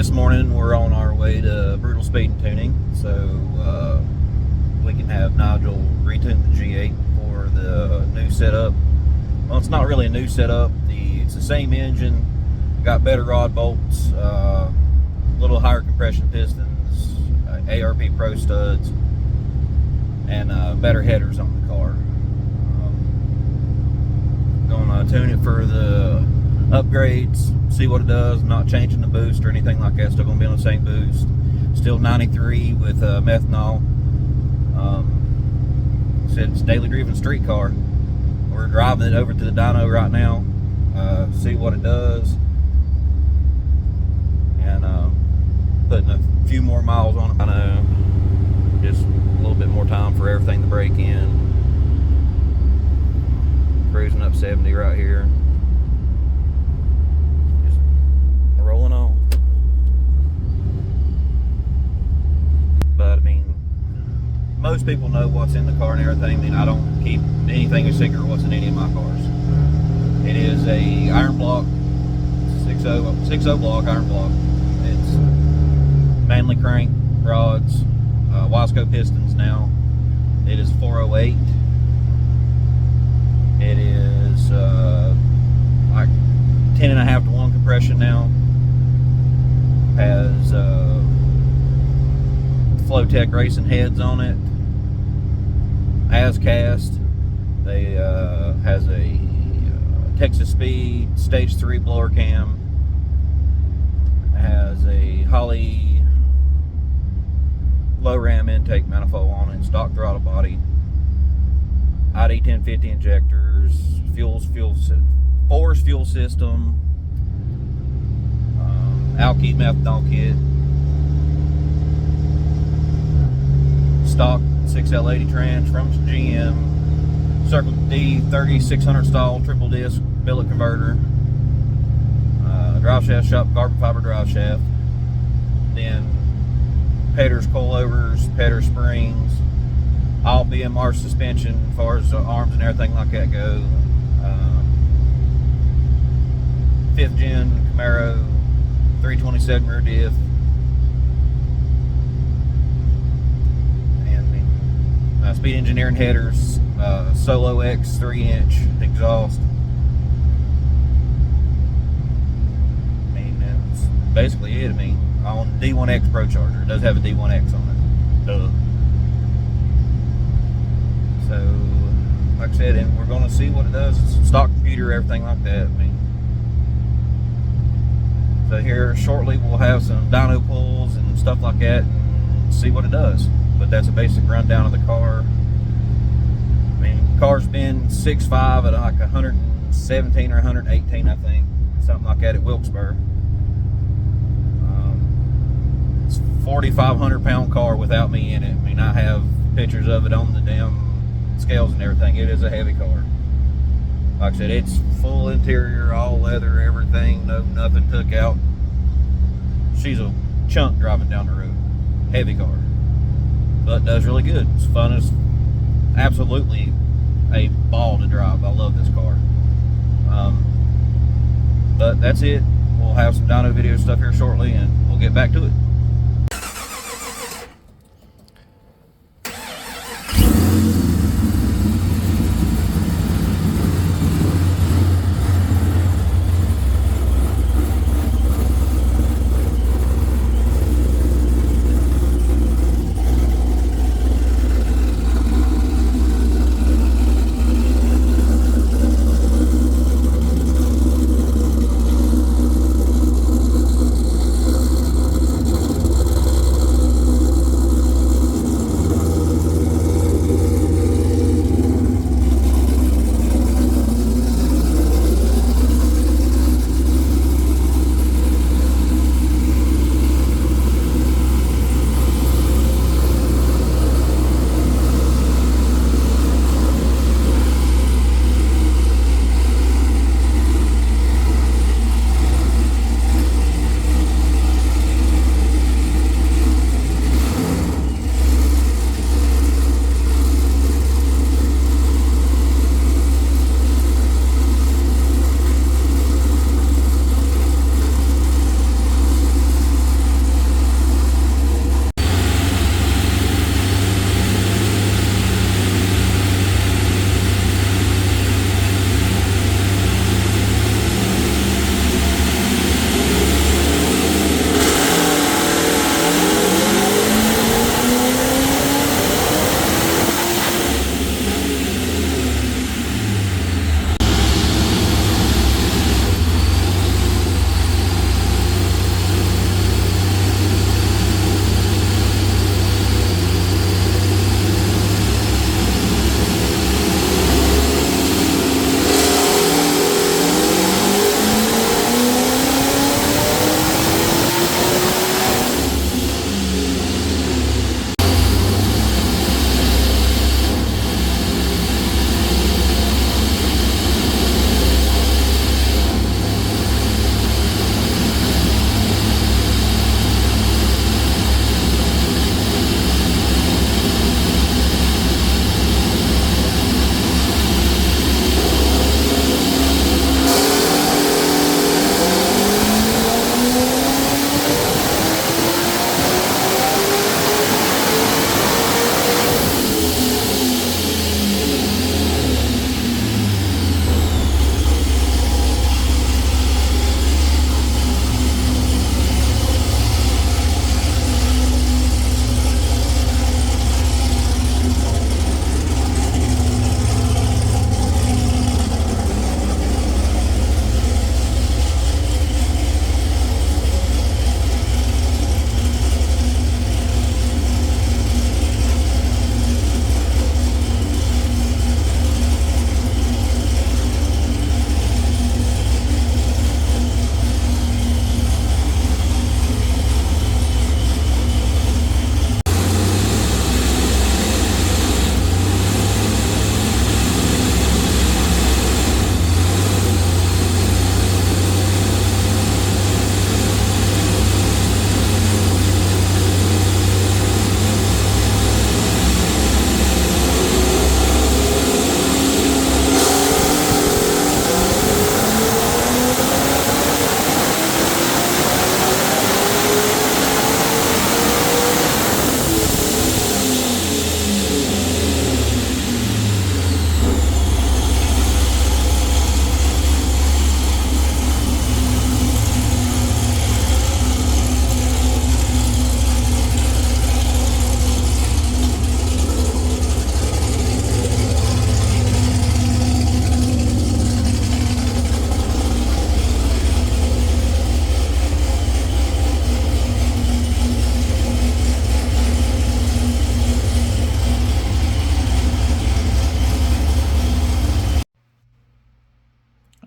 this morning we're on our way to Brutal Speed and Tuning, so we can have Nigel retune the G8 for the new setup. Well, it's not really a new setup. It's the same engine, got better rod bolts, little higher compression pistons, ARP Pro studs, and better headers on the car. Gonna tune it for the upgrades, see what it does. I'm not changing the boost or anything like that. Still gonna be on the same boost. Still 93 with methanol. Said it's a daily driven street car. We're driving it over to the dyno right now, see what it does, and putting a few more miles on it. I know, just a little bit more time for everything to break in. Cruising up 70 right here. Just rolling on. But I mean, most people know what's in the car and everything. I mean, I don't keep anything a secret what's in any of my cars. It is a iron block, 6.0 block, iron block. It's mainly crank rods, Wasco pistons now. It is 408. It is like 10.5 to 1 compression now. Has Flowtech racing heads on it. As cast. They has a Texas Speed Stage 3 blower cam. Has a Holley low ram intake manifold on it. Stock throttle body. ID 1050 injectors, Force fuel system, alkyd methanol kit, stock 6L80 trans from GM, Circle D 3600 style triple disc billet converter, drive shaft shop carbon fiber drive shaft, then Petter's coilovers, Petter springs, all BMR suspension as far as the arms and everything like that go. 5th gen Camaro 327 rear diff. And Speed Engineering headers, Solo X 3-inch exhaust. I mean, that's basically it. I mean, on D1X Pro Charger, it does have a D1X on it. Duh. So, like I said, and we're going to see what it does. It's stock computer, everything like that. I mean, so here shortly we'll have some dyno pulls and stuff like that and see what it does. But that's a basic rundown of the car. I mean, the car's been 6.5 at like 117 or 118, I think, something like that at Wilkesboro. It's a 4,500 pound car without me in it. I mean, I have pictures of it on the damn scales and everything. It is a heavy car. Like I said, it's full interior, all leather, everything, no nothing took out. She's a chunk driving down the road. Heavy car, but does really good. It's fun. It's absolutely a ball to drive. I love this car. But that's it. We'll have some dyno video stuff here shortly, and we'll get back to it.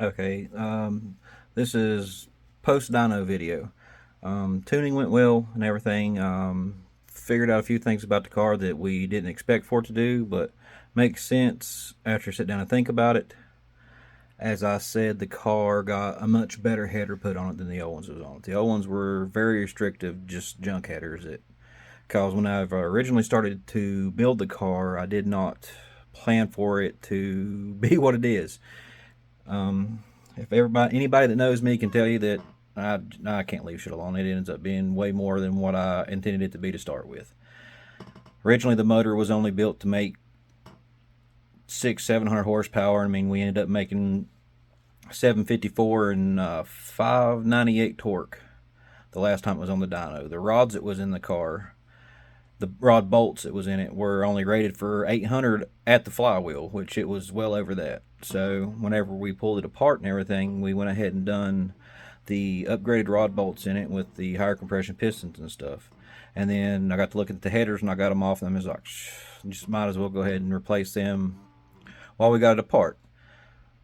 Okay, this is post dyno video. Tuning went well and everything. Figured out a few things about the car that we didn't expect for it to do, but makes sense after you sit down and think about it. As I said, the car got a much better header put on it than the old ones was on it. The old ones were very restrictive, just junk headers. Because when I originally started to build the car, I did not plan for it to be what it is. If anybody that knows me can tell you that I can't leave shit alone. It ends up being way more than what I intended it to be to start with. Originally, the motor was only built to make 700 horsepower. I mean, we ended up making 754 and 598 torque the last time it was on the dyno. The rods that was in the car, the rod bolts that was in it, were only rated for 800 at the flywheel, which it was well over that. So whenever we pulled it apart and everything, we went ahead and done the upgraded rod bolts in it with the higher compression pistons and stuff. And then I got to look at the headers and I got them off them. I was like, just might as well go ahead and replace them while we got it apart.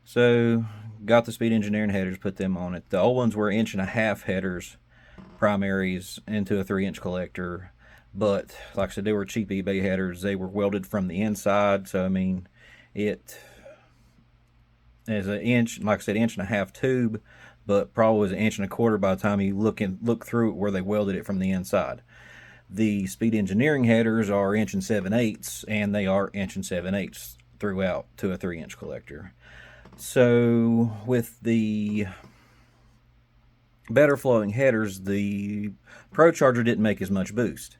So got the speed engineering headers, put them on it. The old ones were 1.5-inch headers, primaries, into a 3-inch collector. But like I said, they were cheap eBay headers. They were welded from the inside. So I mean, it is an inch, like I said, 1.5-inch tube, but probably was 1.25 inches by the time you look through it where they welded it from the inside. The speed engineering headers are 1 7/8, and they are 1 7/8 throughout to a 3-inch collector. So with the better flowing headers, the Pro Charger didn't make as much boost.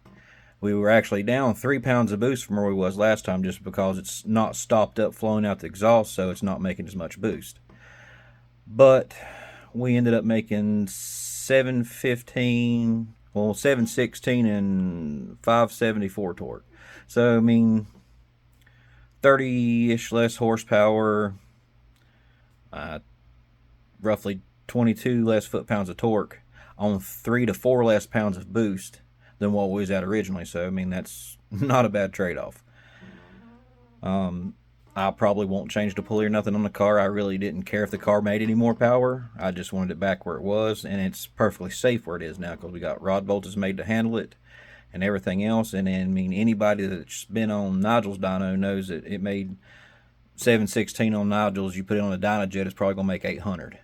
We were actually down 3 pounds of boost from where we was last time, just because it's not stopped up flowing out the exhaust, so it's not making as much boost. But we ended up making 715, well, 716 and 574 torque. So I mean, 30-ish less horsepower, roughly 22 less foot-pounds of torque on 3 to 4 less pounds of boost than what we was at originally. So I mean, that's not a bad trade-off. I probably won't change the pulley or nothing on the car. I really didn't care if the car made any more power. I just wanted it back where it was, and it's perfectly safe where it is now because we got rod bolts made to handle it and everything else. And then, I mean, anybody that's been on Nigel's dyno knows that it made 716 on Nigel's. You put it on a dyno jet, it's probably gonna make 800.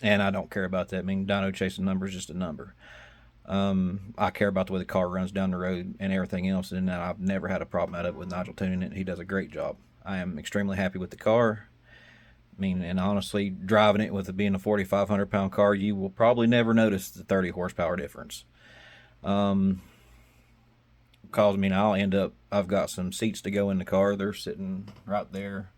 And I don't care about that. I mean, dyno chasing number is just a number. I care about the way the car runs down the road and everything else, and I've never had a problem out of it with Nigel tuning it. He does a great job. I am extremely happy with the car. I mean, and honestly, driving it with it being a 4,500 pound car, you will probably never notice the 30 horsepower difference. Because I mean, I've got some seats to go in the car. They're sitting right there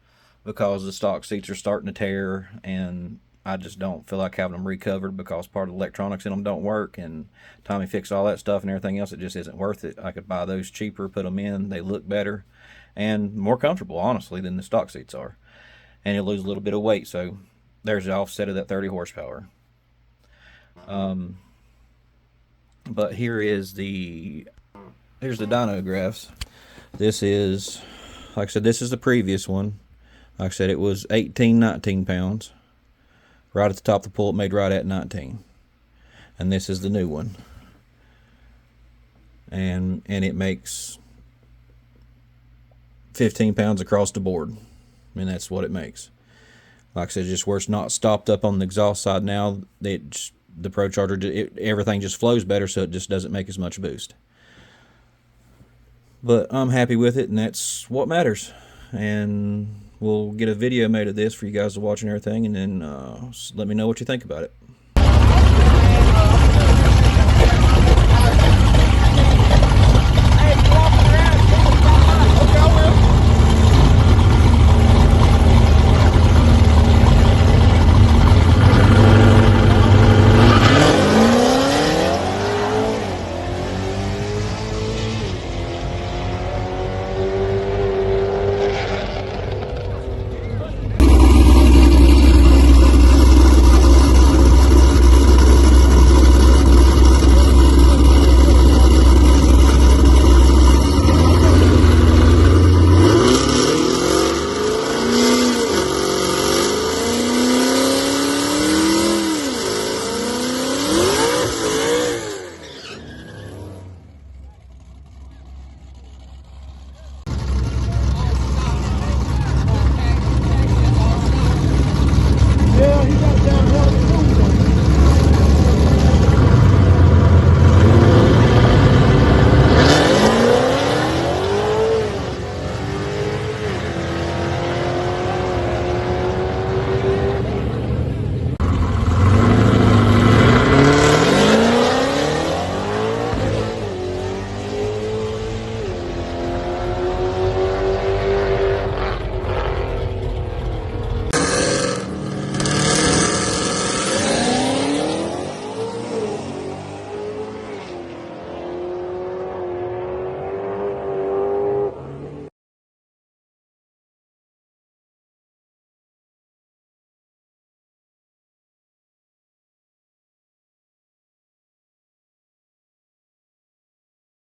because the stock seats are starting to tear, and I just don't feel like having them recovered because part of the electronics in them don't work, and Tommy fixed all that stuff and everything else. It just isn't worth it. I could buy those cheaper, put them in. They look better and more comfortable, honestly, than the stock seats are. And you'll lose a little bit of weight, so there's the offset of that 30 horsepower. But here's the dyno graphs. This is, like I said, this is the previous one. Like I said, it was 19 pounds. Right at the top of the pull, it made right at 19. And this is the new one. And it makes 15 pounds across the board. I mean, that's what it makes. Like I said, just where it's not stopped up on the exhaust side now, the Pro Charger, everything just flows better, so it just doesn't make as much boost. But I'm happy with it, and that's what matters. And we'll get a video made of this for you guys to watch and everything, and then let me know what you think about it.